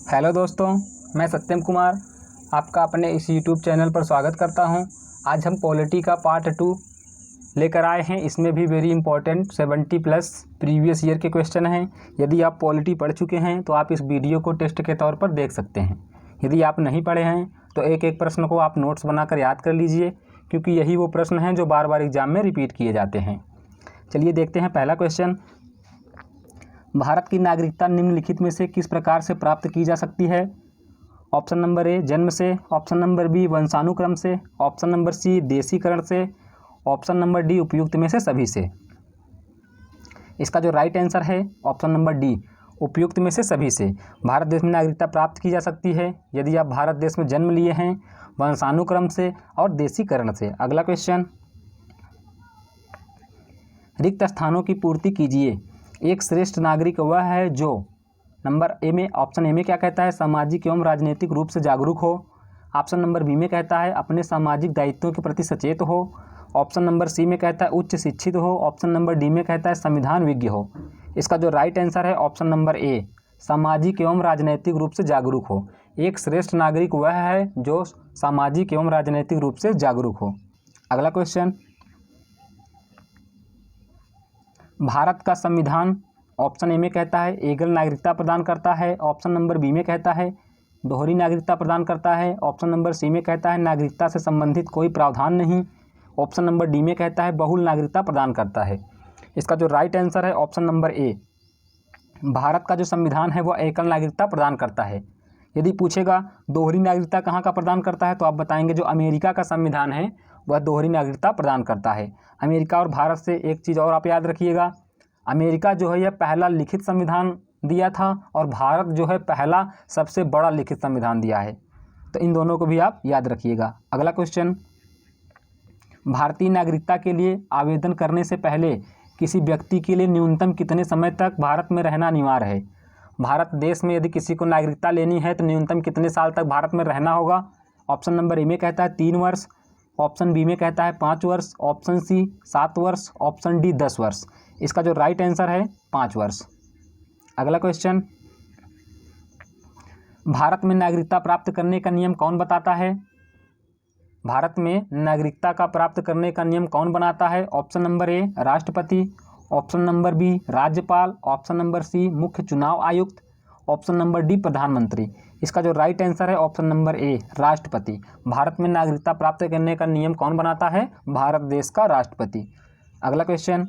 Hello दोस्तों, मैं सत्यम कुमार आपका अपने इस यूट्यूब चैनल पर स्वागत करता हूं। आज हम पॉलिटी का पार्ट 2 लेकर आए हैं। इसमें भी वेरी इंपॉर्टेंट 70+ प्रीवियस ईयर के क्वेश्चन हैं। यदि आप पॉलिटी पढ़ चुके हैं तो आप इस वीडियो को टेस्ट के तौर पर देख सकते हैं। यदि आप नहीं पढ़े हैं तो एक एक प्रश्न को आप नोट्स बनाकर याद कर लीजिए, क्योंकि यही वो प्रश्न हैं जो बार बार एग्जाम में रिपीट किए जाते हैं। चलिए देखते हैं पहला क्वेश्चन। भारत की नागरिकता निम्नलिखित में से किस प्रकार से प्राप्त की जा सकती है? ऑप्शन नंबर ए जन्म से, ऑप्शन नंबर बी वंशानुक्रम से, ऑप्शन नंबर सी देशीकरण से, ऑप्शन नंबर डी उपयुक्त में से सभी से। इसका जो राइट आंसर है ऑप्शन नंबर डी, उपयुक्त में से सभी से। भारत देश में नागरिकता प्राप्त की जा सकती है यदि आप भारत देश में जन्म लिए हैं, वंशानुक्रम से और देशीकरण से। अगला क्वेश्चन, रिक्त स्थानों की पूर्ति कीजिए। एक श्रेष्ठ नागरिक वह है जो नंबर ए में, ऑप्शन ए में क्या कहता है, सामाजिक एवं राजनीतिक रूप से जागरूक हो। ऑप्शन नंबर बी में कहता है अपने सामाजिक दायित्वों के प्रति सचेत हो। ऑप्शन नंबर सी में कहता है उच्च शिक्षित हो। ऑप्शन नंबर डी में कहता है संविधान विज्ञ हो। इसका जो राइट आंसर है ऑप्शन नंबर ए, सामाजिक एवं राजनीतिक रूप से जागरूक हो। एक श्रेष्ठ नागरिक वह है जो सामाजिक एवं राजनीतिक रूप से जागरूक हो। अगला क्वेश्चन, भारत का संविधान ऑप्शन ए में कहता है एकल नागरिकता प्रदान करता है। ऑप्शन नंबर बी में कहता है दोहरी नागरिकता प्रदान करता है। ऑप्शन नंबर सी में कहता है नागरिकता से संबंधित कोई प्रावधान नहीं। ऑप्शन नंबर डी में कहता है बहुल नागरिकता प्रदान करता है। इसका जो राइट आंसर है ऑप्शन नंबर ए, भारत का जो संविधान है वह एकल नागरिकता प्रदान करता है। यदि पूछेगा दोहरी नागरिकता कहाँ का प्रदान करता है तो आप बताएंगे जो अमेरिका का संविधान है वह दोहरी नागरिकता प्रदान करता है। अमेरिका और भारत से एक चीज़ और आप याद रखिएगा, अमेरिका जो है यह पहला लिखित संविधान दिया था और भारत जो है पहला सबसे बड़ा लिखित संविधान दिया है। तो इन दोनों को भी आप याद रखिएगा। अगला क्वेश्चन, भारतीय नागरिकता के लिए आवेदन करने से पहले किसी व्यक्ति के लिए न्यूनतम कितने समय तक भारत में रहना अनिवार्य है? भारत देश में यदि किसी को नागरिकता लेनी है तो न्यूनतम कितने साल तक भारत में रहना होगा? ऑप्शन नंबर ए में कहता है 3 वर्ष, ऑप्शन बी में कहता है 5 वर्ष, ऑप्शन सी 7 वर्ष, ऑप्शन डी 10 वर्ष। इसका जो राइट आंसर है 5 वर्ष। अगला क्वेश्चन, भारत में नागरिकता प्राप्त करने का नियम कौन बताता है? भारत में नागरिकता का प्राप्त करने का नियम कौन बनाता है? ऑप्शन नंबर ए राष्ट्रपति, ऑप्शन नंबर बी राज्यपाल, ऑप्शन नंबर सी मुख्य चुनाव आयुक्त, ऑप्शन नंबर डी प्रधानमंत्री। इसका जो राइट आंसर है ऑप्शन नंबर ए राष्ट्रपति। भारत में नागरिकता प्राप्त करने का नियम कौन बनाता है? भारत देश का राष्ट्रपति। अगला क्वेश्चन,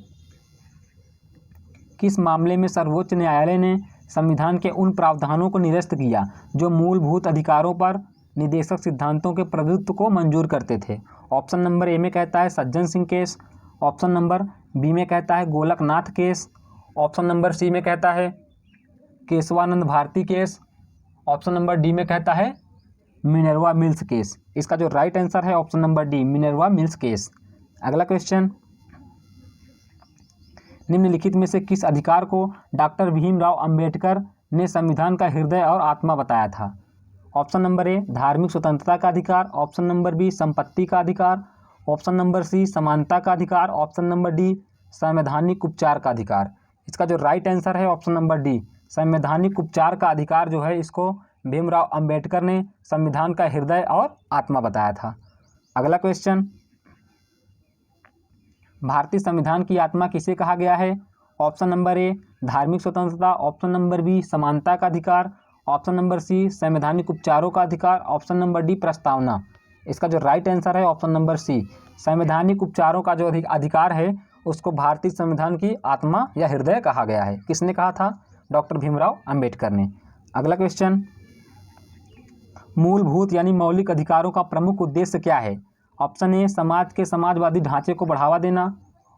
किस मामले में सर्वोच्च न्यायालय ने संविधान के उन प्रावधानों को निरस्त किया जो मूलभूत अधिकारों पर निदेशक सिद्धांतों के प्रभुत्व को मंजूर करते थे? ऑप्शन नंबर ए में कहता है Sajjan Singh case, option number B में कहता है Golaknath case, option number C में कहता है Keshavananda Bharati case, option number D में कहता है मिनर्वा मिल्स केस। इसका जो राइट आंसर है option number D, Minerva Mills case. अगला क्वेश्चन, निम्नलिखित में से किस अधिकार को डॉक्टर भीमराव अंबेडकर ने संविधान का हृदय और आत्मा बताया था? ऑप्शन नंबर ए धार्मिक स्वतंत्रता का अधिकार, ऑप्शन नंबर बी संपत्ति का अधिकार, ऑप्शन नंबर सी समानता का अधिकार, ऑप्शन नंबर डी संवैधानिक उपचार का अधिकार। इसका जो राइट आंसर है ऑप्शन नंबर डी, संवैधानिक उपचार का अधिकार जो है इसको भीमराव अंबेडकर ने संविधान का हृदय और आत्मा बताया था। अगला क्वेश्चन, भारतीय संविधान की आत्मा किसे कहा गया है? ऑप्शन नंबर ए धार्मिक स्वतंत्रता, ऑप्शन नंबर बी समानता का अधिकार, ऑप्शन नंबर सी संवैधानिक उपचारों का अधिकार, ऑप्शन नंबर डी प्रस्तावना। इसका जो राइट आंसर है ऑप्शन नंबर सी, संवैधानिक उपचारों का जो अधिकार है उसको भारतीय संविधान की आत्मा या हृदय कहा गया है। किसने कहा था? डॉक्टर भीमराव अंबेडकर ने। अगला क्वेश्चन, मूलभूत यानी मौलिक अधिकारों का प्रमुख उद्देश्य क्या है? ऑप्शन ए समाज के समाजवादी ढांचे को बढ़ावा देना,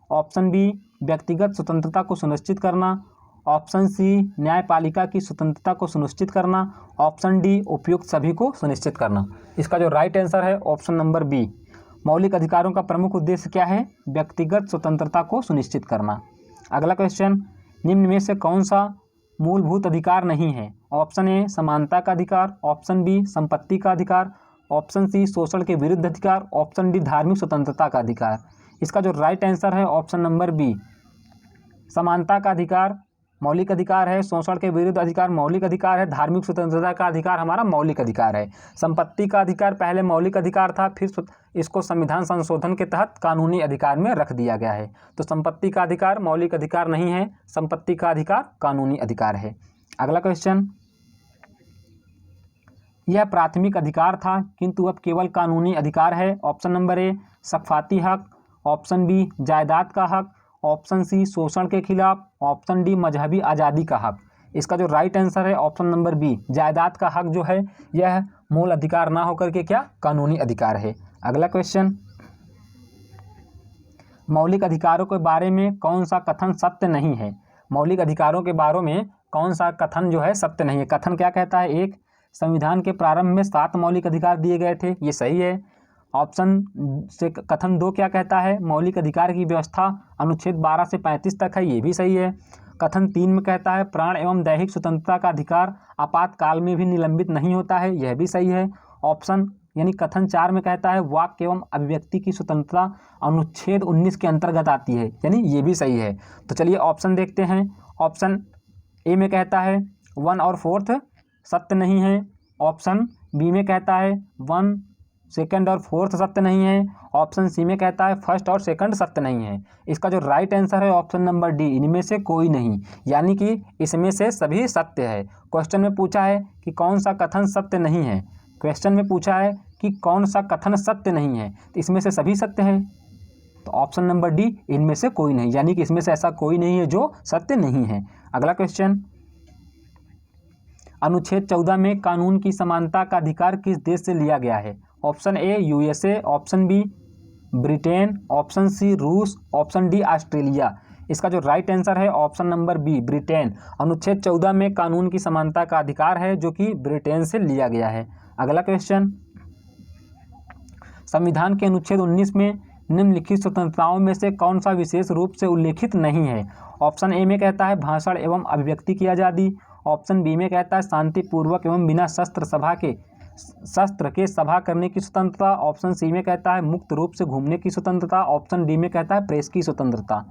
ऑप्शन बी व्यक्तिगत स्वतंत्रता को सुनिश्चित करना, ऑप्शन सी न्यायपालिका की स्वतंत्रता को सुनिश्चित करना, ऑप्शन डी उपयुक्त सभी को सुनिश्चित करना। इसका जो राइट आंसर है ऑप्शन नंबर बी, मौलिक अधिकारों का प्रमुख उद्देश्य क्या है? व्यक्तिगत स्वतंत्रता को सुनिश्चित करना। अगला क्वेश्चन, निम्न में से कौन सा मूलभूत अधिकार नहीं है? ऑप्शन ए समानता का अधिकार, ऑप्शन बी संपत्ति का अधिकार, ऑप्शन सी शोषण के विरुद्ध अधिकार, ऑप्शन डी धार्मिक स्वतंत्रता का अधिकार। इसका जो राइट आंसर है ऑप्शन नंबर बी, समानता का अधिकार मौलिक अधिकार है। शोषण के विरुद्ध अधिकार मौलिक अधिकार है। धार्मिक स्वतंत्रता का अधिकार हमारा मौलिक अधिकार है। संपत्ति का अधिकार पहले मौलिक अधिकार था, फिर इसको संविधान संशोधन के तहत कानूनी अधिकार में रख दिया गया है। तो संपत्ति का अधिकार मौलिक अधिकार नहीं है, संपत्ति का अधिकार कानूनी अधिकार है। अगला क्वेश्चन, यह प्राथमिक अधिकार था किंतु अब केवल कानूनी अधिकार है। ऑप्शन नंबर ए शफ़ाती हक, ऑप्शन बी जायदाद का हक, ऑप्शन सी शोषण के खिलाफ, ऑप्शन डी मजहबी आज़ादी का हक। इसका जो राइट आंसर है ऑप्शन नंबर बी, जायदाद का हक जो है यह मूल अधिकार ना होकर के क्या कानूनी अधिकार है। अगला क्वेश्चन, मौलिक अधिकारों के बारे में कौन सा कथन सत्य नहीं है। मौलिक अधिकारों के बारे में कौन सा कथन जो है सत्य नहीं है। कथन क्या कहता है, एक, संविधान के प्रारंभ में 7 मौलिक अधिकार दिए गए थे, ये सही है। ऑप्शन से कथन 2 क्या कहता है, मौलिक अधिकार की व्यवस्था अनुच्छेद 12 से 35 तक है, ये भी सही है। कथन 3 में कहता है प्राण एवं दैहिक स्वतंत्रता का अधिकार आपातकाल में भी निलंबित नहीं होता है, यह भी सही है। ऑप्शन यानी कथन 4 में कहता है वाक्य एवं अभिव्यक्ति की स्वतंत्रता अनुच्छेद 19 के अंतर्गत आती है, यानी ये भी सही है। तो चलिए ऑप्शन देखते हैं। ऑप्शन ए में कहता है 1 और 4 सत्य नहीं है। ऑप्शन बी में कहता है 1, 2 और 4 सत्य नहीं है। ऑप्शन सी में कहता है 1 और 2 सत्य नहीं है। इसका जो राइट आंसर है ऑप्शन नंबर डी, इनमें से कोई नहीं, यानी कि इसमें से सभी सत्य है। क्वेश्चन में पूछा है कि कौन सा कथन सत्य नहीं है, क्वेश्चन में पूछा है कि कौन सा कथन सत्य नहीं है, तो इसमें से सभी सत्य है। तो ऑप्शन नंबर डी, इनमें से कोई नहीं, यानी कि इसमें से ऐसा कोई नहीं है जो सत्य नहीं है। अगला क्वेश्चन, अनुच्छेद 14 में कानून की समानता का अधिकार किस देश से लिया गया है। Option A USA, option B Britain, option C Russia, option D Australia. इसका जो राइट आंसर है ऑप्शन नंबर बी, ब्रिटेन। अनुच्छेद 14 में कानून की समानता का अधिकार है जो कि ब्रिटेन से लिया गया है। अगला क्वेश्चन, संविधान के अनुच्छेद 19 में निम्नलिखित स्वतंत्रताओं में से कौन सा विशेष रूप से उल्लेखित नहीं है। ऑप्शन ए में कहता है भाषण एवं अभिव्यक्ति की आज़ादी, ऑप्शन बी में कहता है शांतिपूर्वक एवं बिना शस्त्र के सभा करने की स्वतंत्रता, ऑप्शन सी में कहता है मुक्त रूप से घूमने की स्वतंत्रता, ऑप्शन डी में कहता है प्रेस की स्वतंत्रता।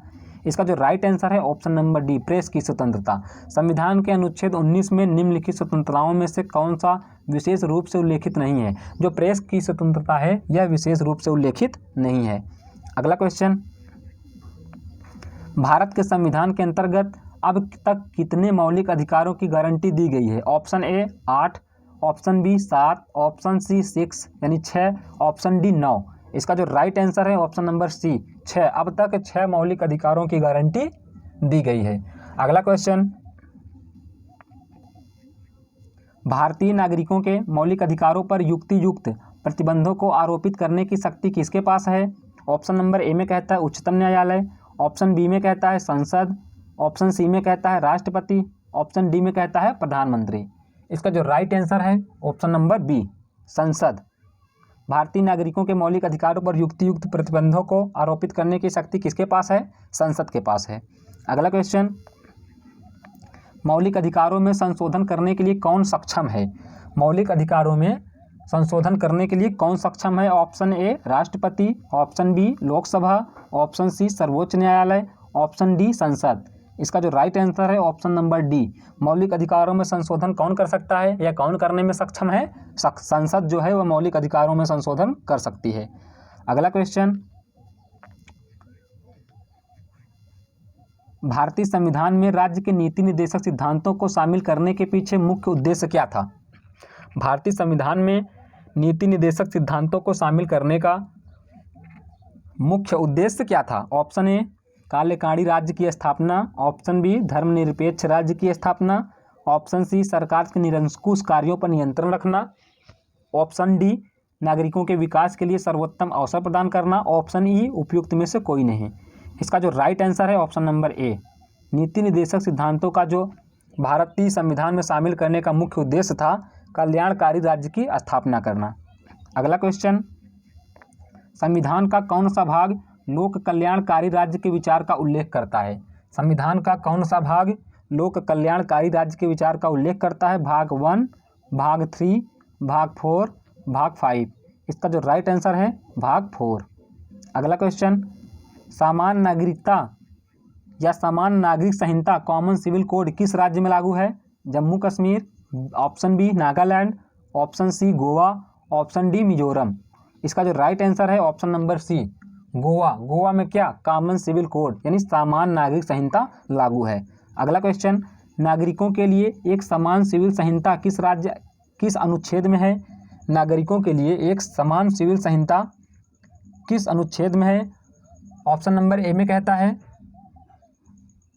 इसका जो राइट आंसर है ऑप्शन नंबर डी, प्रेस की स्वतंत्रता। संविधान के अनुच्छेद 19 में निम्नलिखित स्वतंत्रताओं में से कौन सा विशेष रूप से उल्लेखित नहीं है। जो प्रेस की स्वतंत्रता है यह विशेष रूप से उल्लेखित नहीं है। अगला क्वेश्चन, भारत के संविधान के अंतर्गत अब तक कितने मौलिक अधिकारों की गारंटी दी गई है। Option A 8, option B 7, option C 6 यानी 6, ऑप्शन डी 9। इसका जो राइट आंसर है ऑप्शन नंबर सी 6। अब तक 6 मौलिक अधिकारों की गारंटी दी गई है। अगला क्वेश्चन, भारतीय नागरिकों के मौलिक अधिकारों पर युक्ति युक्त प्रतिबंधों को आरोपित करने की शक्ति किसके पास है। ऑप्शन नंबर ए में कहता है उच्चतम न्यायालय, ऑप्शन बी में कहता है संसद, ऑप्शन सी में कहता है राष्ट्रपति, ऑप्शन डी में कहता है प्रधानमंत्री। इसका जो राइट आंसर है ऑप्शन नंबर बी, संसद। भारतीय नागरिकों के मौलिक अधिकारों पर युक्तियुक्त प्रतिबंधों को आरोपित करने की शक्ति किसके पास है, संसद के पास है। अगला क्वेश्चन, मौलिक अधिकारों में संशोधन करने के लिए कौन सक्षम है। मौलिक अधिकारों में संशोधन करने के लिए कौन सक्षम है। ऑप्शन ए राष्ट्रपति, option B Lok Sabha, option C सर्वोच्च न्यायालय, ऑप्शन डी संसद। इसका जो राइट आंसर है ऑप्शन नंबर डी, मौलिक अधिकारों में संशोधन कौन कर सकता है या कौन करने में सक्षम है, संसद जो है वह मौलिक अधिकारों में संशोधन कर सकती है। अगला क्वेश्चन, भारतीय संविधान में राज्य के नीति निर्देशक सिद्धांतों को शामिल करने के पीछे मुख्य उद्देश्य क्या था। भारतीय संविधान में नीति निर्देशक सिद्धांतों को शामिल करने का मुख्य उद्देश्य क्या था। ऑप्शन ए कालेकाणी राज्य की स्थापना, ऑप्शन बी धर्मनिरपेक्ष राज्य की स्थापना, ऑप्शन सी सरकार के निरंकुश कार्यों पर नियंत्रण रखना, ऑप्शन डी नागरिकों के विकास के लिए सर्वोत्तम अवसर प्रदान करना, ऑप्शन ई उपयुक्त में से कोई नहीं। इसका जो राइट आंसर है ऑप्शन नंबर ए, नीति निर्देशक सिद्धांतों का जो भारतीय संविधान में शामिल करने का मुख्य उद्देश्य था कल्याणकारी राज्य की स्थापना करना। अगला क्वेश्चन, संविधान का कौन सा भाग लोक कल्याणकारी राज्य के विचार का उल्लेख करता है। संविधान का कौन सा भाग लोक कल्याणकारी राज्य के विचार का उल्लेख करता है। भाग 1, भाग 3, भाग 4, भाग 5। इसका जो राइट आंसर है भाग 4। अगला क्वेश्चन, सामान्य नागरिकता या समान नागरिक संहिता कॉमन सिविल कोड किस राज्य में लागू है? Jammu Kashmir, option B Nagaland, option C Goa, option D Mizoram. इसका जो राइट आंसर है option number C Goa. Goa में क्या कॉमन सिविल कोड यानी समान नागरिक संहिता लागू है। अगला क्वेश्चन, नागरिकों के लिए एक समान सिविल संहिता किस अनुच्छेद में है? नागरिकों के लिए एक समान सिविल संहिता किस अनुच्छेद में है? ऑप्शन नंबर ए में कहता है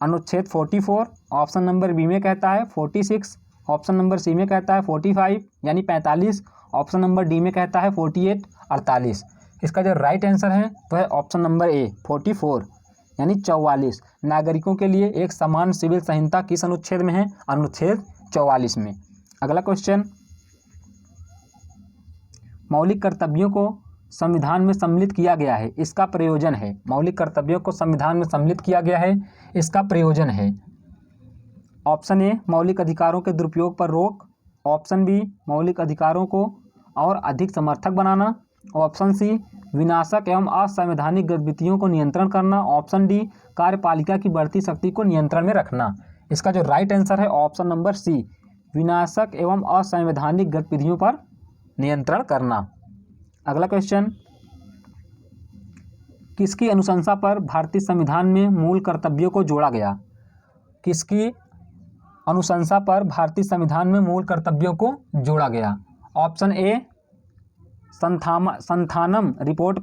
अनुच्छेद 44, ऑप्शन नंबर बी में कहता है 46, ऑप्शन नंबर सी में कहता है 45 यानी 45, ऑप्शन नंबर डी में कहता है 48 48। इसका जो राइट आंसर है वो है ऑप्शन नंबर ए 44 यानी 44। नागरिकों के लिए एक समान सिविल संहिता किस अनुच्छेद में है? अनुच्छेद 44 में। अगला क्वेश्चन, मौलिक कर्तव्यों को संविधान में सम्मिलित किया गया है, इसका प्रयोजन है। मौलिक कर्तव्यों को संविधान में सम्मिलित किया गया है, इसका प्रयोजन है। ऑप्शन ए मौलिक अधिकारों के दुरुपयोग पर रोक, ऑप्शन बी मौलिक अधिकारों को और अधिक समर्थक बनाना, ऑप्शन सी विनाशक एवं असंवैधानिक गतिविधियों को नियंत्रण करना, ऑप्शन डी कार्यपालिका की बढ़ती शक्ति को नियंत्रण में रखना। इसका जो राइट आंसर है ऑप्शन नंबर सी विनाशक एवं असंवैधानिक गतिविधियों पर नियंत्रण करना। अगला क्वेश्चन, किसकी अनुशंसा पर भारतीय संविधान में मूल कर्तव्यों को जोड़ा गया? किसकी अनुशंसा पर भारतीय संविधान में मूल कर्तव्यों को जोड़ा गया? ऑप्शन ए संथानम रिपोर्ट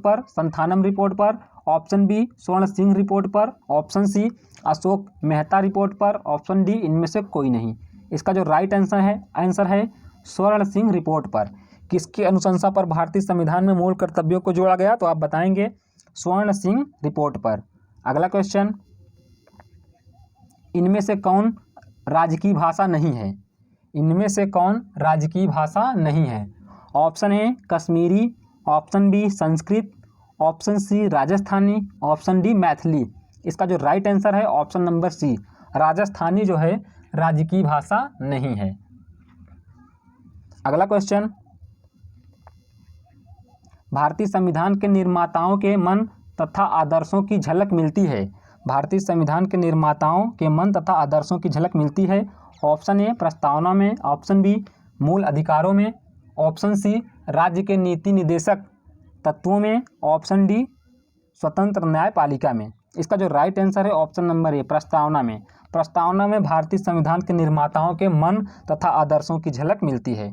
पर, option B Swaran Singh report पर, option C Ashok Mehta report पर, ऑप्शन डी इनमें से कोई नहीं। इसका जो राइट आंसर है स्वर्ण सिंह रिपोर्ट पर। किसकी अनुशंसा पर भारतीय संविधान में मूल कर्तव्यों को जोड़ा गया? तो आप बताएंगे स्वर्ण सिंह रिपोर्ट पर। अगला क्वेश्चन, इनमें से कौन राजकीय भाषा नहीं है? इनमें से कौन राजकीय भाषा नहीं है? Option A Kashmiri, option B Sanskrit, option C Rajasthani, option D Maithili. इसका जो राइट आंसर है ऑप्शन नंबर सी राजस्थानी जो है राजकीय भाषा नहीं है। अगला क्वेश्चन, भारतीय संविधान के निर्माताओं के मन तथा आदर्शों की झलक मिलती है। भारतीय संविधान के निर्माताओं के मन तथा आदर्शों की झलक मिलती है। ऑप्शन ए प्रस्तावना में, ऑप्शन बी मूल अधिकारों में, ऑप्शन सी राज्य के नीति निर्देशक तत्वों में, ऑप्शन डी स्वतंत्र न्यायपालिका में। इसका जो राइट आंसर है ऑप्शन नंबर ए प्रस्तावना में। प्रस्तावना में भारतीय संविधान के निर्माताओं के मन तथा आदर्शों की झलक मिलती है।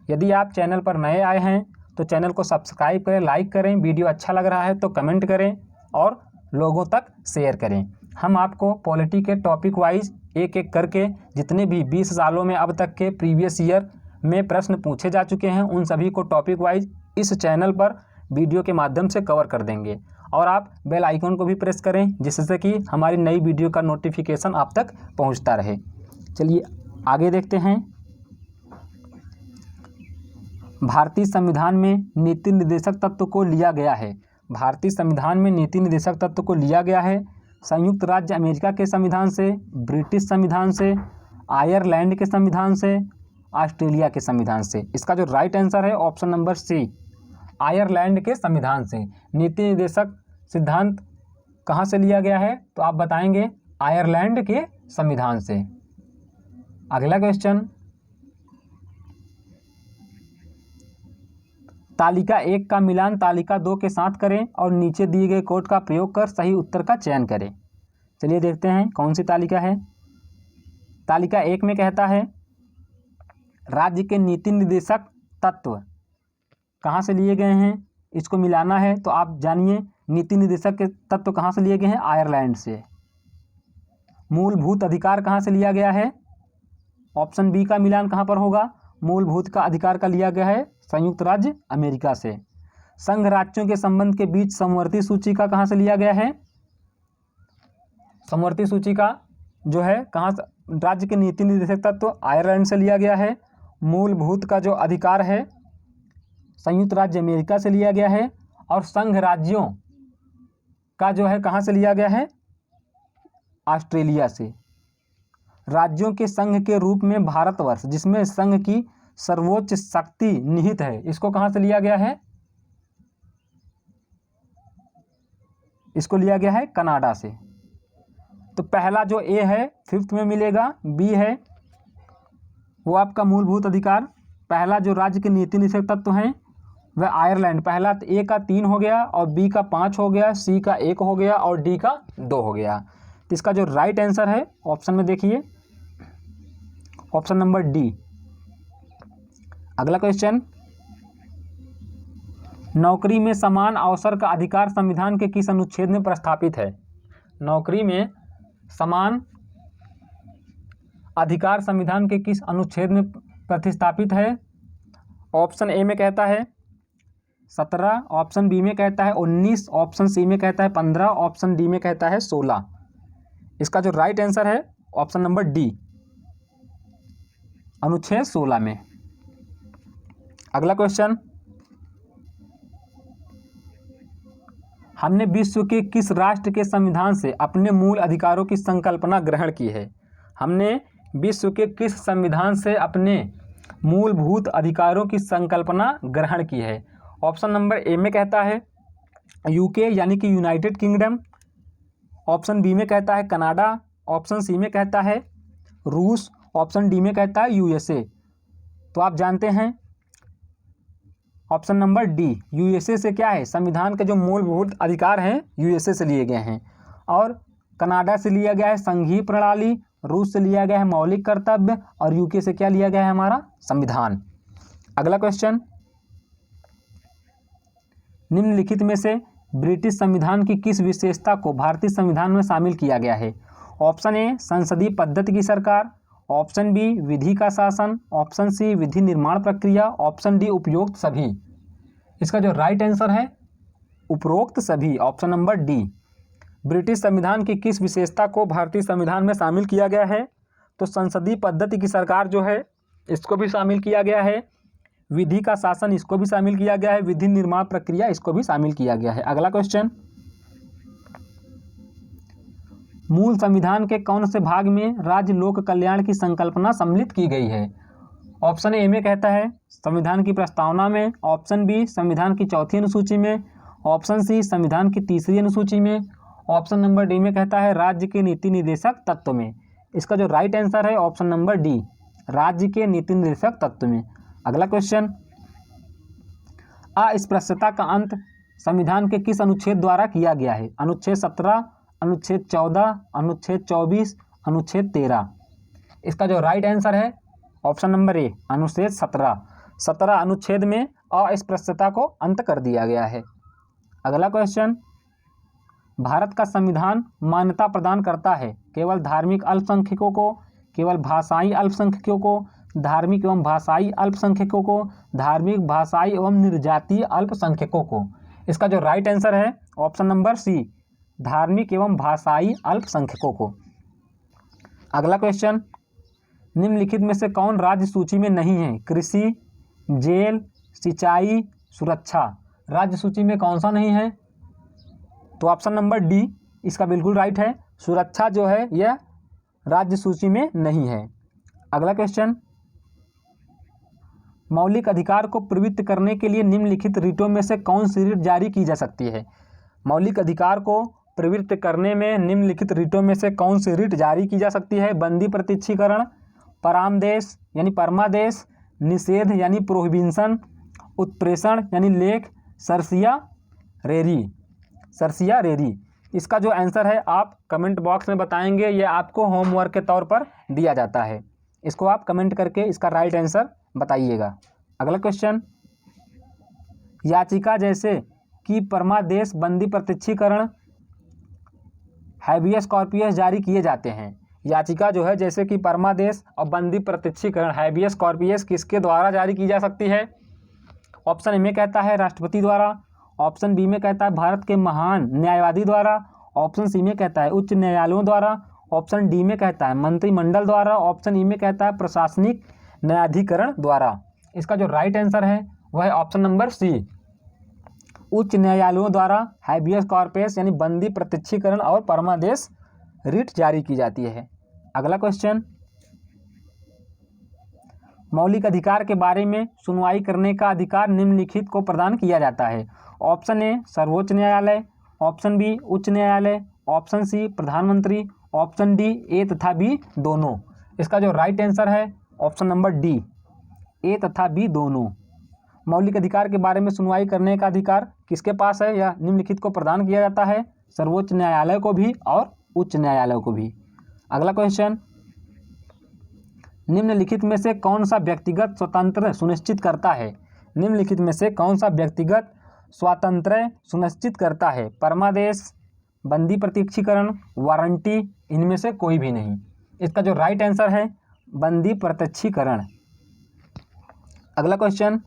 यदि आप चैनल पर नए आए हैं तो चैनल को सब्सक्राइब करें, लाइक करें, वीडियो अच्छा लग रहा है तो कमेंट करें और लोगों तक शेयर करें। हम आपको पॉलिटी के टॉपिक वाइज एक एक करके जितने भी 20 सालों में अब तक के प्रीवियस ईयर में प्रश्न पूछे जा चुके हैं उन सभी को टॉपिक वाइज इस चैनल पर वीडियो के माध्यम से कवर कर देंगे। और आप बेल आइकन को भी प्रेस करें जिससे कि हमारी नई वीडियो का नोटिफिकेशन आप तक पहुंचता रहे। चलिए आगे देखते हैं। भारतीय संविधान में नीति निर्देशक तत्व को लिया गया है। भारतीय संविधान में नीति निर्देशक तत्व को लिया गया है संयुक्त राज्य अमेरिका के संविधान से, ब्रिटिश संविधान से, आयरलैंड के संविधान से, ऑस्ट्रेलिया के संविधान से। इसका जो राइट आंसर है ऑप्शन नंबर सी आयरलैंड के संविधान से। नीति निर्देशक सिद्धांत कहाँ से लिया गया है? तो आप बताएंगे आयरलैंड के संविधान से। अगला क्वेश्चन, तालिका 1 का मिलान तालिका 2 के साथ करें और नीचे दिए गए कोड का प्रयोग कर सही उत्तर का चयन करें। चलिए देखते हैं कौन सी तालिका है। तालिका 1 में कहता है राज्य के नीति निर्देशक तत्व कहाँ से लिए गए हैं, इसको मिलाना है। तो आप जानिए नीति निर्देशक के तत्व कहाँ से लिए गए हैं? आयरलैंड से। मूलभूत अधिकार कहाँ से लिया गया है? ऑप्शन बी का मिलान कहाँ पर होगा? मूलभूत का अधिकार का लिया गया है संयुक्त राज्य अमेरिका से। संघ राज्यों के संबंध के बीच समवर्ती सूची का कहाँ से लिया गया है? समवर्ती सूची का जो है कहाँ से? राज्य के नीति निर्देशक तत्व आयरलैंड से लिया गया है। मूलभूत का जो अधिकार है संयुक्त राज्य अमेरिका से लिया गया है। और संघ राज्यों का जो है कहाँ से लिया गया है? ऑस्ट्रेलिया से। राज्यों के संघ के रूप में भारतवर्ष जिसमें संघ की सर्वोच्च शक्ति निहित है, इसको कहाँ से लिया गया है? इसको लिया गया है कनाडा से। तो पहला जो ए है 5th में मिलेगा, बी है वो आपका मूलभूत अधिकार। पहला जो राज्य के नीति निषेध तत्व हैं वह आयरलैंड, पहला ए का 3 हो गया और बी का 5 हो गया, सी का 1 हो गया और डी का 2 हो गया। तो इसका जो राइट आंसर है ऑप्शन में देखिए ऑप्शन नंबर डी। अगला क्वेश्चन, नौकरी में समान अवसर का अधिकार संविधान के किस अनुच्छेद में प्रस्तावित है? नौकरी में समान अधिकार संविधान के किस अनुच्छेद में प्रतिस्थापित है? ऑप्शन ए में कहता है 17, ऑप्शन बी में कहता है 19, ऑप्शन सी में कहता है 15, ऑप्शन डी में कहता है 16। इसका जो राइट आंसर है ऑप्शन नंबर डी, अनुच्छेद 16 में। अगला क्वेश्चन, हमने विश्व के किस राष्ट्र के संविधान से अपने मूल अधिकारों की संकल्पना ग्रहण की है? हमने विश्व के किस संविधान से अपने मूलभूत अधिकारों की संकल्पना ग्रहण की है? ऑप्शन नंबर ए में कहता है यूके यानी कि यूनाइटेड किंगडम, ऑप्शन बी में कहता है कनाडा, ऑप्शन सी में कहता है रूस, ऑप्शन डी में कहता है यूएसए। तो आप जानते हैं ऑप्शन नंबर डी, यूएसए से क्या है, संविधान के जो मूलभूत अधिकार हैं यूएसए से लिए गए हैं, और कनाडा से लिया गया है संघीय प्रणाली, रूस से लिया गया है मौलिक कर्तव्य, और यूके से क्या लिया गया है हमारा संविधान। अगला क्वेश्चन, निम्नलिखित में से ब्रिटिश संविधान की किस विशेषता को भारतीय संविधान में शामिल किया गया है? ऑप्शन ए संसदीय पद्धति की सरकार, ऑप्शन बी विधि का शासन, ऑप्शन सी विधि निर्माण प्रक्रिया, ऑप्शन डी उपरोक्त सभी। इसका जो राइट आंसर है उपरोक्त सभी, ऑप्शन नंबर डी। ब्रिटिश संविधान की किस विशेषता को भारतीय संविधान में शामिल किया गया है? तो संसदीय पद्धति की सरकार जो है इसको भी शामिल किया गया है, विधि का शासन इसको भी शामिल किया गया है, विधि निर्माण प्रक्रिया इसको भी शामिल किया गया है। अगला क्वेश्चन, मूल संविधान के कौन से भाग में राज्य लोक कल्याण की संकल्पना सम्मिलित की गई है? ऑप्शन ए में कहता है संविधान की प्रस्तावना में, ऑप्शन बी संविधान की 4थी अनुसूची में, ऑप्शन सी संविधान की 3री अनुसूची में, ऑप्शन नंबर डी में कहता है राज्य के नीति निर्देशक तत्व में। इसका जो राइट आंसर है ऑप्शन नंबर डी, राज्य के नीति निर्देशक तत्व में। अगला क्वेश्चन, अस्पृश्यता का अंत संविधान के किस अनुच्छेद द्वारा किया गया है? अनुच्छेद 17, अनुच्छेद 14, अनुच्छेद 24, अनुच्छेद 13। इसका जो राइट आंसर है ऑप्शन नंबर ए, अनुच्छेद 17। 17 अनुच्छेद में अस्पृश्यता को अंत कर दिया गया है। अगला क्वेश्चन, भारत का संविधान मान्यता प्रदान करता है केवल धार्मिक अल्पसंख्यकों को, केवल भाषाई अल्पसंख्यकों को, धार्मिक एवं भाषाई अल्पसंख्यकों को, धार्मिक भाषाई एवं निर्जातीय अल्पसंख्यकों को। इसका जो राइट आंसर है ऑप्शन नंबर सी, धार्मिक एवं भाषाई अल्पसंख्यकों को। अगला क्वेश्चन, निम्नलिखित में से कौन राज्य सूची में नहीं है? कृषि, जेल, सिंचाई, सुरक्षा। राज्य सूची में कौन सा नहीं है? तो ऑप्शन नंबर डी इसका बिल्कुल राइट है, सुरक्षा जो है यह राज्य सूची में नहीं है। अगला क्वेश्चन, मौलिक अधिकार को प्रवृत्त करने के लिए निम्नलिखित रीटों में से कौन सी रीट जारी की जा सकती है? मौलिक अधिकार को प्रवृत्त करने में निम्नलिखित रीटों में से कौन सी रीट जारी की जा सकती है? बंदी प्रत्यक्षीकरण, परामदेश यानी परमादेश, निषेध यानी प्रोहिबिशन, उत्प्रेषण यानी लेख, सरसिया रेरी। सरसिया रेरी। इसका जो आंसर है आप कमेंट बॉक्स में बताएंगे, ये आपको होमवर्क के तौर पर दिया जाता है, इसको आप कमेंट करके इसका राइट आंसर बताइएगा। अगला क्वेश्चन, याचिका जैसे कि परमादेश, बंदी प्रत्यक्षीकरण, हैबियस कॉर्पस जारी किए जाते हैं। याचिका जो है जैसे कि परमादेश और बंदी प्रत्यक्षीकरण, हैबियस कॉर्पस किसके द्वारा जारी की जा सकती है? ऑप्शन ए में कहता है राष्ट्रपति द्वारा, ऑप्शन बी में कहता है भारत के महान न्यायवादी द्वारा, ऑप्शन सी में कहता है उच्च न्यायालयों द्वारा, ऑप्शन डी में कहता है मंत्रिमंडल द्वारा, ऑप्शन ई में कहता है प्रशासनिक न्यायाधिकरण द्वारा। इसका जो राइट आंसर है वह है ऑप्शन नंबर सी, उच्च न्यायालयों द्वारा हैबियस कॉर्पस यानी बंदी प्रत्यक्षीकरण और परमादेश रिट जारी की जाती है। अगला क्वेश्चन, मौलिक अधिकार के बारे में सुनवाई करने का अधिकार निम्नलिखित को प्रदान किया जाता है। ऑप्शन ए सर्वोच्च न्यायालय, ऑप्शन बी उच्च न्यायालय, ऑप्शन सी प्रधानमंत्री, ऑप्शन डी ए तथा बी दोनों। इसका जो राइट आंसर है ऑप्शन नंबर डी ए तथा बी दोनों। मौलिक अधिकार के बारे में सुनवाई करने का अधिकार किसके पास है? यह निम्नलिखित को प्रदान किया जाता है, सर्वोच्च न्यायालय को भी और उच्च न्यायालय को भी। अगला क्वेश्चन, निम्नलिखित में से कौन सा व्यक्तिगत स्वतंत्र सुनिश्चित करता है? निम्नलिखित में से कौन सा व्यक्तिगत स्वातंत्र्य सुनिश्चित करता है? परमादेश, बंदी प्रत्यक्षीकरण, वारंटी, इनमें से कोई भी नहीं। इसका जो राइट आंसर है बंदी प्रत्यक्षीकरण। अगला क्वेश्चन,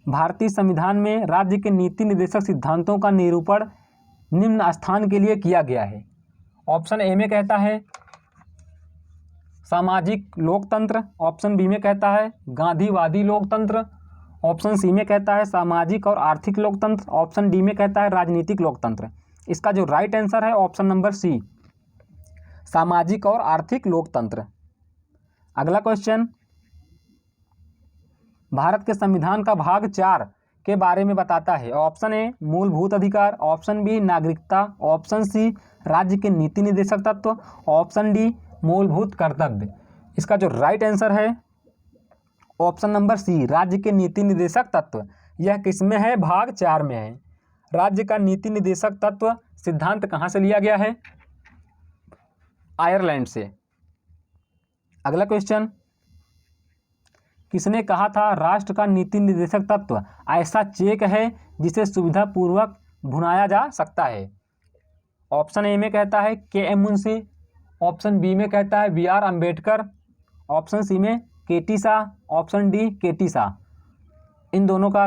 भारतीय संविधान में राज्य के नीति निर्देशक सिद्धांतों का निरूपण निम्न स्थान के लिए किया गया है। ऑप्शन ए में कहता है सामाजिक लोकतंत्र, ऑप्शन बी में कहता है गांधीवादी लोकतंत्र, ऑप्शन सी में कहता है सामाजिक और आर्थिक लोकतंत्र, ऑप्शन डी में कहता है राजनीतिक लोकतंत्र। इसका जो राइट आंसर है ऑप्शन नंबर सी, सामाजिक और आर्थिक लोकतंत्र। अगला क्वेश्चन, भारत के संविधान का भाग 4 के बारे में बताता है। ऑप्शन ए मूलभूत अधिकार, ऑप्शन बी नागरिकता, ऑप्शन सी राज्य के नीति निर्देशक तत्व, ऑप्शन डी मूलभूत कर्तव्य। इसका जो राइट आंसर है ऑप्शन नंबर सी, राज्य के नीति निर्देशक तत्व। यह किसमें है? भाग 4 में है। राज्य का नीति निर्देशक तत्व सिद्धांत कहाँ से लिया गया है? आयरलैंड से। अगला क्वेश्चन, किसने कहा था राष्ट्र का नीति निर्देशक तत्व ऐसा चेक है जिसे सुविधापूर्वक भुनाया जा सकता है? ऑप्शन ए में कहता है के एम मुंशी, ऑप्शन बी में कहता है B R Ambedkar, option C में K T Shah, option D K T Shah. इन दोनों का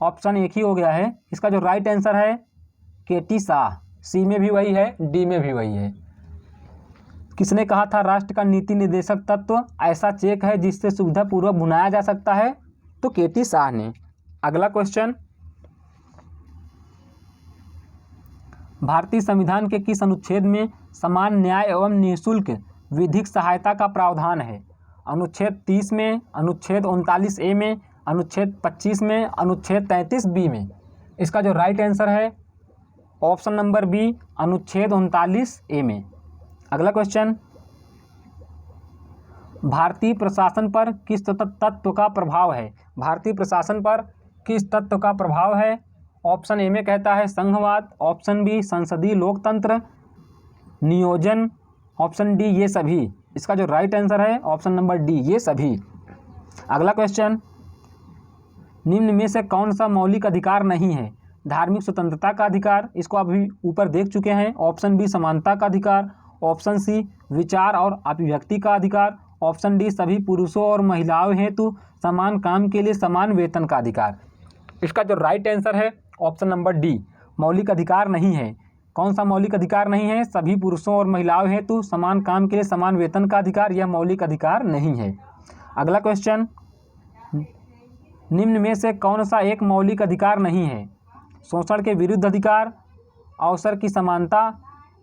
ऑप्शन एक ही हो गया है। इसका जो राइट आंसर है के टी शाह। सी में भी वही है, डी में भी वही है। किसने कहा था राष्ट्र का नीति निर्देशक तत्व ऐसा चेक है जिससे सुविधापूर्वक भुनाया जा सकता है? तो के टी शाह ने। अगला क्वेश्चन, भारतीय संविधान के किस अनुच्छेद में समान न्याय एवं निःशुल्क विधिक सहायता का प्रावधान है? अनुच्छेद 30 में, अनुच्छेद 39 ए में, अनुच्छेद 25 में, अनुच्छेद 33 बी में। इसका जो राइट आंसर है ऑप्शन नंबर बी, अनुच्छेद 39 ए में। अगला क्वेश्चन, भारतीय प्रशासन पर किस तत्व का प्रभाव है? भारतीय प्रशासन पर किस तत्व का प्रभाव है? ऑप्शन ए में कहता है संघवाद, ऑप्शन बी संसदीय लोकतंत्र, नियोजन, ऑप्शन डी ये सभी। इसका जो राइट आंसर है ऑप्शन नंबर डी, ये सभी। अगला क्वेश्चन, निम्न में से कौन सा मौलिक अधिकार नहीं है? धार्मिक स्वतंत्रता का अधिकार, इसको अभी ऊपर देख चुके हैं। ऑप्शन बी समानता का अधिकार, ऑप्शन सी विचार और अभिव्यक्ति का अधिकार, ऑप्शन डी सभी पुरुषों और महिलाओं हेतु समान काम के लिए समान वेतन का अधिकार। इसका जो राइट आंसर है ऑप्शन नंबर डी, मौलिक अधिकार नहीं है। कौन सा मौलिक अधिकार नहीं है? सभी पुरुषों और महिलाओं हेतु समान काम के लिए समान वेतन का अधिकार, यह मौलिक अधिकार नहीं है। अगला क्वेश्चन, निम्न में से कौन सा एक मौलिक अधिकार नहीं है? शोषण के विरुद्ध अधिकार, अवसर की समानता,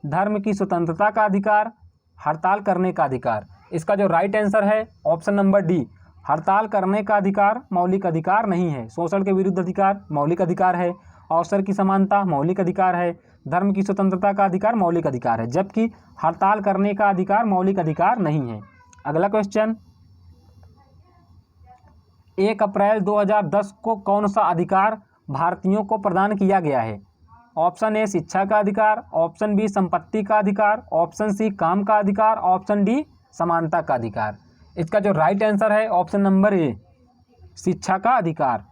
धर्म की स्वतंत्रता का अधिकार, हड़ताल करने का अधिकार। इसका जो राइट आंसर है ऑप्शन नंबर डी, हड़ताल करने का अधिकार मौलिक अधिकार नहीं है। शोषण के विरुद्ध अधिकार मौलिक अधिकार है, अवसर की समानता मौलिक अधिकार है, धर्म की स्वतंत्रता का अधिकार मौलिक अधिकार है, जबकि हड़ताल करने का अधिकार मौलिक अधिकार नहीं है। अगला क्वेश्चन, 1 अप्रैल 2010 को कौन सा अधिकार भारतीयों को प्रदान किया गया है? ऑप्शन ए शिक्षा का अधिकार, ऑप्शन बी संपत्ति का अधिकार, ऑप्शन सी काम का अधिकार, ऑप्शन डी समानता का अधिकार। इसका जो राइट आंसर है ऑप्शन नंबर ए, शिक्षा का अधिकार।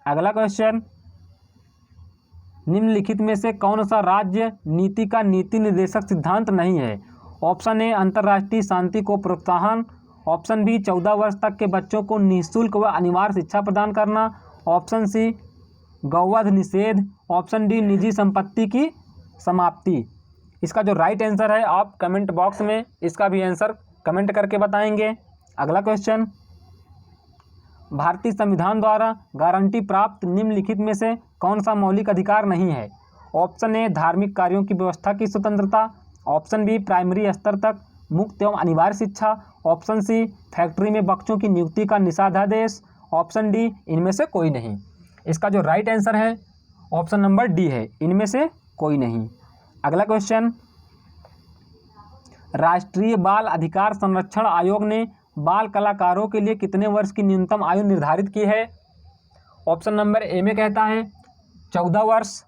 अगला क्वेश्चन, निम्नलिखित में से कौन सा राज्य नीति का नीति निर्देशक सिद्धांत नहीं है? ऑप्शन ए अंतर्राष्ट्रीय शांति को प्रोत्साहन, ऑप्शन बी 14 वर्ष तक के बच्चों को निःशुल्क व अनिवार्य शिक्षा प्रदान करना, ऑप्शन सी गौवध निषेध, ऑप्शन डी निजी संपत्ति की समाप्ति। इसका जो राइट आंसर है आप कमेंट बॉक्स में इसका भी आंसर कमेंट करके बताएंगे। अगला क्वेश्चन, भारतीय संविधान द्वारा गारंटी प्राप्त निम्नलिखित में से कौन सा मौलिक अधिकार नहीं है? ऑप्शन ए धार्मिक कार्यों की व्यवस्था की स्वतंत्रता, ऑप्शन बी प्राइमरी स्तर तक मुक्त एवं अनिवार्य शिक्षा, ऑप्शन सी फैक्ट्री में बच्चों की नियुक्ति का निषेधादेश, ऑप्शन डी इनमें से कोई नहीं। इसका जो राइट आंसर है ऑप्शन नंबर डी है, इनमें से कोई नहीं। अगला क्वेश्चन, राष्ट्रीय बाल अधिकार संरक्षण आयोग ने बाल कलाकारों के लिए कितने वर्ष की न्यूनतम आयु निर्धारित की है? ऑप्शन नंबर ए में कहता है 14 वर्ष,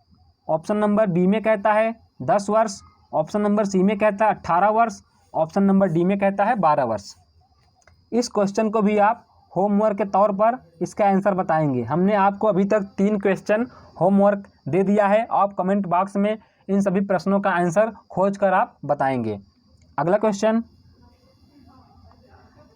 ऑप्शन नंबर बी में कहता है 10 वर्ष, ऑप्शन नंबर सी में कहता है 18 वर्ष, ऑप्शन नंबर डी में कहता है 12 वर्ष। इस क्वेश्चन को भी आप होमवर्क के तौर पर इसका आंसर बताएंगे। हमने आपको अभी तक 3 क्वेश्चन होमवर्क दे दिया है, आप कमेंट बॉक्स में इन सभी प्रश्नों का आंसर खोज कर आप बताएंगे। अगला क्वेश्चन,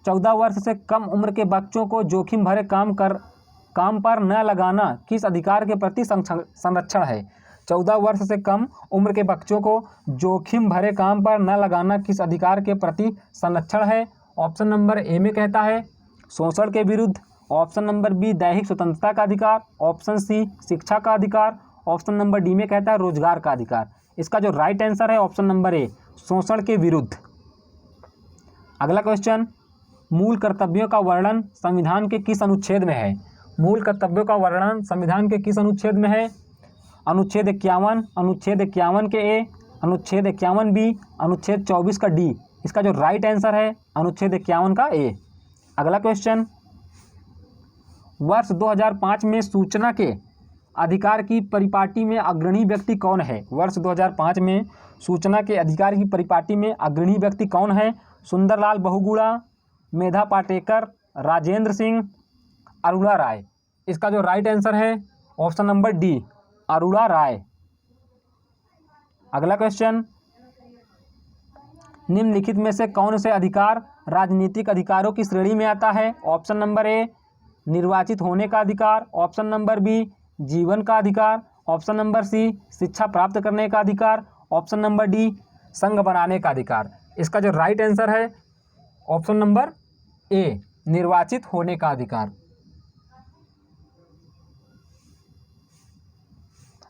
14 वर्ष से कम उम्र के बच्चों को जोखिम भरे काम पर न लगाना किस अधिकार के प्रति संरक्षण है? 14 वर्ष से कम उम्र के बच्चों को जोखिम भरे काम पर न लगाना किस अधिकार के प्रति संरक्षण है? ऑप्शन नंबर ए में कहता है शोषण के विरुद्ध, ऑप्शन नंबर बी दैहिक स्वतंत्रता का अधिकार, ऑप्शन सी शिक्षा का अधिकार, ऑप्शन नंबर डी में कहता है रोजगार का अधिकार। इसका जो राइट आंसर है ऑप्शन नंबर ए, शोषण के विरुद्ध। अगला क्वेश्चन, मूल कर्तव्यों का वर्णन संविधान के किस अनुच्छेद में है? मूल कर्तव्यों का वर्णन संविधान के किस अनुच्छेद में है? अनुच्छेद 51, अनुच्छेद 51 के ए, अनुच्छेद 51 बी, अनुच्छेद 24 का डी। इसका जो राइट आंसर है अनुच्छेद 51 का ए। अगला क्वेश्चन, वर्ष 2005 में सूचना के अधिकार की परिपाटी में अग्रणी व्यक्ति कौन है? वर्ष 2005 में सूचना के अधिकार की परिपाटी में अग्रणी व्यक्ति कौन है? सुंदरलाल बहुगुणा, मेधा पाटेकर, राजेंद्र सिंह, अरुणा राय। इसका जो राइट आंसर है ऑप्शन नंबर डी, अरुणा राय। अगला क्वेश्चन, निम्नलिखित में से कौन से अधिकार राजनीतिक अधिकारों की श्रेणी में आता है? ऑप्शन नंबर ए निर्वाचित होने का अधिकार, ऑप्शन नंबर बी जीवन का अधिकार, ऑप्शन नंबर सी शिक्षा प्राप्त करने का अधिकार, ऑप्शन नंबर डी संघ बनाने का अधिकार। इसका जो राइट आंसर है ऑप्शन नंबर ए निर्वाचित होने का अधिकार।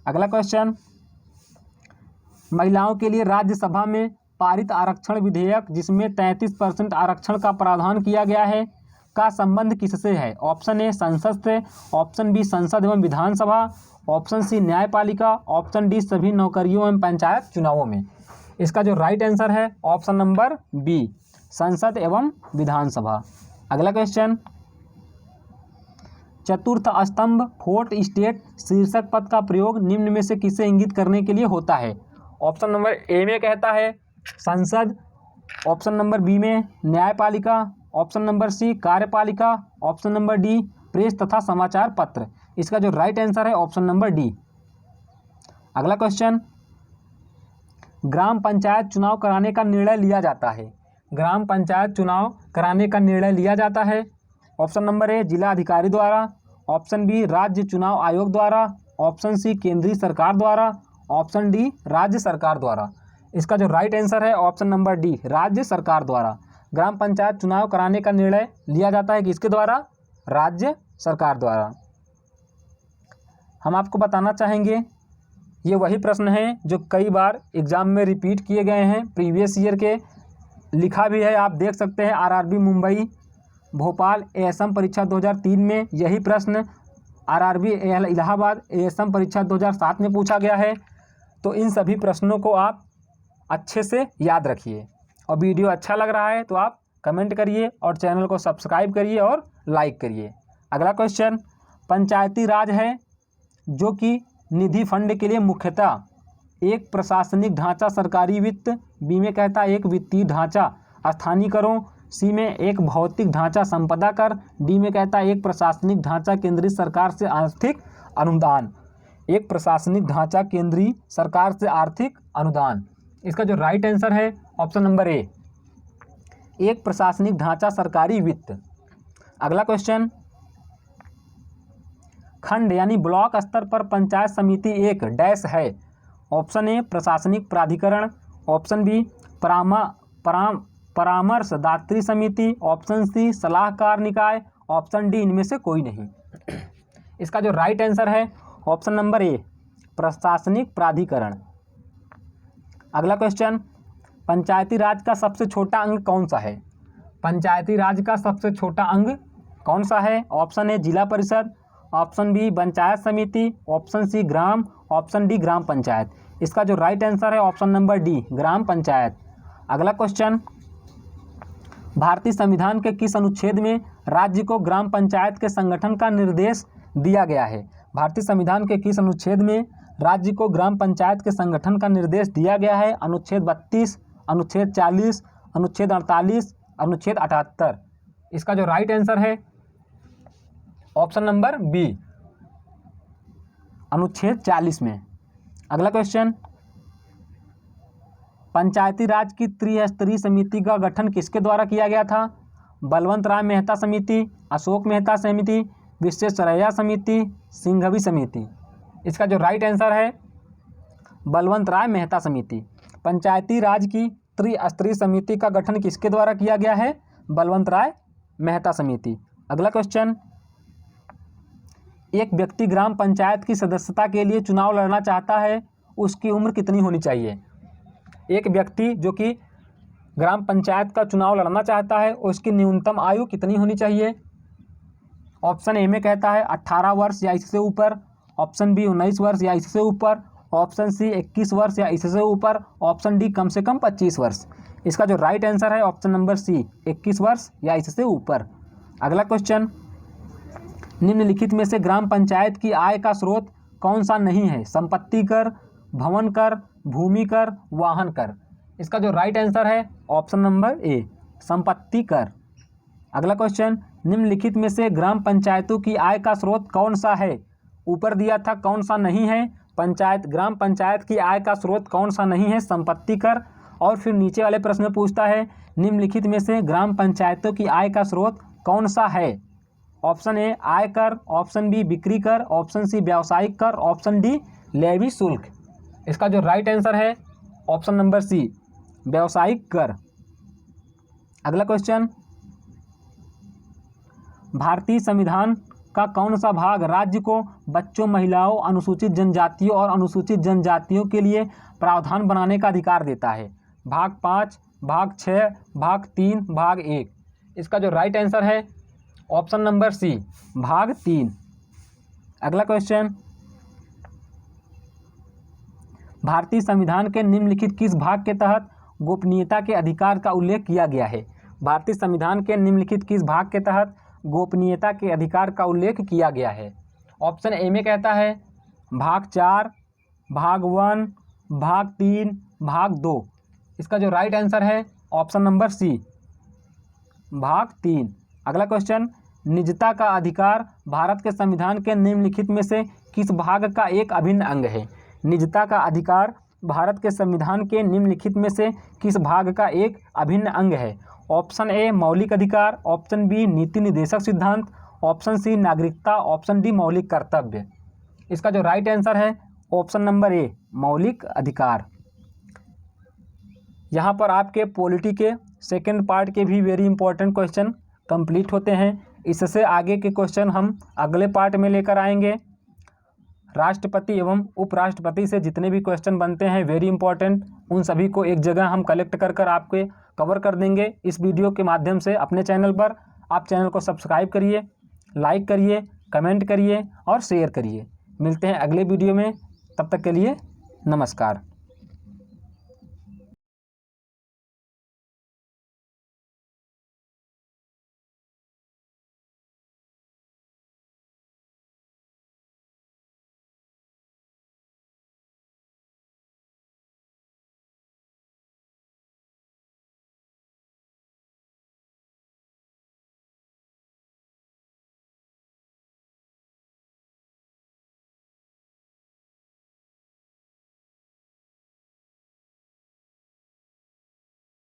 अगला क्वेश्चन, महिलाओं के लिए राज्यसभा में पारित आरक्षण विधेयक जिसमें 33% आरक्षण का प्रावधान किया गया है का संबंध किससे है? ऑप्शन ए संसद से, ऑप्शन बी संसद एवं विधानसभा, ऑप्शन सी न्यायपालिका, ऑप्शन डी सभी नौकरियों एवं पंचायत चुनावों में। इसका जो राइट आंसर है ऑप्शन नंबर बी संसद एवं विधानसभा। अगला क्वेश्चन, चतुर्थ स्तंभ फोर्थ स्टेट शीर्षक पद का प्रयोग निम्न में से किसे इंगित करने के लिए होता है? ऑप्शन नंबर ए में कहता है संसद, ऑप्शन नंबर बी में न्यायपालिका, ऑप्शन नंबर सी कार्यपालिका, ऑप्शन नंबर डी प्रेस तथा समाचार पत्र। इसका जो राइट आंसर है ऑप्शन नंबर डी। अगला क्वेश्चन, ग्राम पंचायत चुनाव कराने का निर्णय लिया जाता है। ग्राम पंचायत चुनाव कराने का निर्णय लिया जाता है। ऑप्शन नंबर ए जिला अधिकारी द्वारा, ऑप्शन बी राज्य चुनाव आयोग द्वारा, ऑप्शन सी केंद्रीय सरकार द्वारा, ऑप्शन डी राज्य सरकार द्वारा। इसका जो राइट आंसर है ऑप्शन नंबर डी राज्य सरकार द्वारा। ग्राम पंचायत चुनाव कराने का निर्णय लिया जाता है किसके द्वारा? राज्य सरकार द्वारा। हम आपको बताना चाहेंगे ये वही प्रश्न हैं जो कई बार एग्जाम में रिपीट किए गए हैं, प्रीवियस ईयर के लिखा भी है, आप देख सकते हैं। आरआरबी मुंबई भोपाल एएसएम परीक्षा 2003 में यही प्रश्न आरआरबी इलाहाबाद एएसएम परीक्षा 2007 में पूछा गया है। तो इन सभी प्रश्नों को आप अच्छे से याद रखिए, और वीडियो अच्छा लग रहा है तो आप कमेंट करिए और चैनल को सब्सक्राइब करिए और लाइक करिए। अगला क्वेश्चन, पंचायती राज है जो कि निधि फंड के लिए मुख्यतः एक प्रशासनिक ढांचा सरकारी वित्त, बी में कहता है एक वित्तीय ढांचा स्थानीय करों, सी में एक भौतिक ढांचा संपदा कर, डी में कहता है एक प्रशासनिक ढांचा केंद्रीय सरकार से आर्थिक अनुदान। एक प्रशासनिक ढांचा केंद्रीय सरकार से आर्थिक अनुदान। इसका जो राइट आंसर है ऑप्शन नंबर ए एक प्रशासनिक ढांचा सरकारी वित्त। अगला क्वेश्चन, खंड यानी ब्लॉक स्तर पर पंचायत समिति एक डैश है। ऑप्शन ए प्रशासनिक प्राधिकरण, ऑप्शन बी परामर्शदात्री समिति, ऑप्शन सी सलाहकार निकाय, ऑप्शन डी इनमें से कोई नहीं। इसका जो राइट आंसर है ऑप्शन नंबर ए प्रशासनिक प्राधिकरण। अगला क्वेश्चन, पंचायती राज का सबसे छोटा अंग कौन सा है? पंचायती राज का सबसे छोटा अंग कौन सा है? ऑप्शन ए जिला परिषद, ऑप्शन बी पंचायत समिति, ऑप्शन सी ग्राम, ऑप्शन डी ग्राम पंचायत। इसका जो राइट आंसर है ऑप्शन नंबर डी ग्राम पंचायत। अगला क्वेश्चन, भारतीय संविधान के किस अनुच्छेद में राज्य को ग्राम पंचायत के संगठन का निर्देश दिया गया है? भारतीय संविधान के किस अनुच्छेद में राज्य को ग्राम पंचायत के संगठन का निर्देश दिया गया है? अनुच्छेद 32, अनुच्छेद 40, अनुच्छेद 48, अनुच्छेद 78। इसका जो राइट आंसर है ऑप्शन नंबर बी अनुच्छेद 40 में। अगला क्वेश्चन, पंचायती राज की त्रिस्तरीय समिति का गठन किसके द्वारा किया गया था? बलवंत राय मेहता समिति, अशोक मेहता समिति, विश्वेश्वरैया समिति, सिंघवी समिति। इसका जो राइट आंसर है बलवंत राय मेहता समिति। पंचायती राज की त्रिस्तरीय समिति का गठन किसके द्वारा किया गया है? बलवंत राय मेहता समिति। अगला क्वेश्चन, एक व्यक्ति ग्राम पंचायत की सदस्यता के लिए चुनाव लड़ना चाहता है, उसकी उम्र कितनी होनी चाहिए? एक व्यक्ति जो कि ग्राम पंचायत का चुनाव लड़ना चाहता है उसकी न्यूनतम आयु कितनी होनी चाहिए? ऑप्शन ए में कहता है 18 वर्ष या इससे ऊपर, ऑप्शन बी 19 वर्ष या इससे ऊपर, ऑप्शन सी 21 वर्ष या इससे ऊपर, ऑप्शन डी कम से कम 25 वर्ष। इसका जो राइट आंसर है ऑप्शन नंबर सी 21 वर्ष या इससे ऊपर। अगला क्वेश्चन, निम्नलिखित में से ग्राम पंचायत की आय का स्रोत कौन सा नहीं है? संपत्ति कर, भवन कर, भूमि कर, वाहन कर। इसका जो राइट आंसर है ऑप्शन नंबर ए संपत्ति कर। अगला क्वेश्चन, निम्नलिखित में से ग्राम पंचायतों की आय का स्रोत कौन सा है? ऊपर दिया था कौन सा नहीं है, ग्राम पंचायत की आय का स्रोत कौन सा नहीं है? संपत्ति कर। और फिर नीचे वाले प्रश्न में पूछता है निम्नलिखित में से ग्राम पंचायतों की आय का स्रोत कौन सा है? ऑप्शन ए आय कर, ऑप्शन बी बिक्री कर, ऑप्शन सी व्यावसायिक कर, ऑप्शन डी लेवी शुल्क। इसका जो राइट आंसर है ऑप्शन नंबर सी व्यावसायिक कर। अगला क्वेश्चन, भारतीय संविधान का कौन सा भाग राज्य को बच्चों, महिलाओं, अनुसूचित जनजातियों और अनुसूचित जनजातियों के लिए प्रावधान बनाने का अधिकार देता है? भाग 5, भाग 6, भाग 3, भाग 1। इसका जो राइट आंसर है ऑप्शन नंबर सी भाग 3। अगला क्वेश्चन, भारतीय संविधान के निम्नलिखित किस भाग के तहत गोपनीयता के अधिकार का उल्लेख किया गया है? भारतीय संविधान के निम्नलिखित किस भाग के तहत गोपनीयता के अधिकार का उल्लेख किया गया है? ऑप्शन ए में कहता है भाग 4, भाग 1, भाग 3, भाग 2। इसका जो राइट आंसर है ऑप्शन नंबर सी भाग 3। अगला क्वेश्चन, निजता का अधिकार भारत के संविधान के निम्नलिखित में से किस भाग का एक अभिन्न अंग है? निजता का अधिकार भारत के संविधान के निम्नलिखित में से किस भाग का एक अभिन्न अंग है? ऑप्शन ए मौलिक अधिकार, ऑप्शन बी नीति निर्देशक सिद्धांत, ऑप्शन सी नागरिकता, ऑप्शन डी मौलिक कर्तव्य। इसका जो राइट आंसर है ऑप्शन नंबर ए मौलिक अधिकार। यहाँ पर आपके पॉलिटी के सेकंड पार्ट के भी वेरी इंपॉर्टेंट क्वेश्चन कंप्लीट होते हैं। इससे आगे के क्वेश्चन हम अगले पार्ट में लेकर आएंगे। राष्ट्रपति एवं उपराष्ट्रपति से जितने भी क्वेश्चन बनते हैं वेरी इंपॉर्टेंट, उन सभी को एक जगह हम कलेक्ट कर आपके कवर कर देंगे इस वीडियो के माध्यम से अपने चैनल पर। आप चैनल को सब्सक्राइब करिए, लाइक करिए, कमेंट करिए और शेयर करिए। मिलते हैं अगले वीडियो में, तब तक के लिए नमस्कार।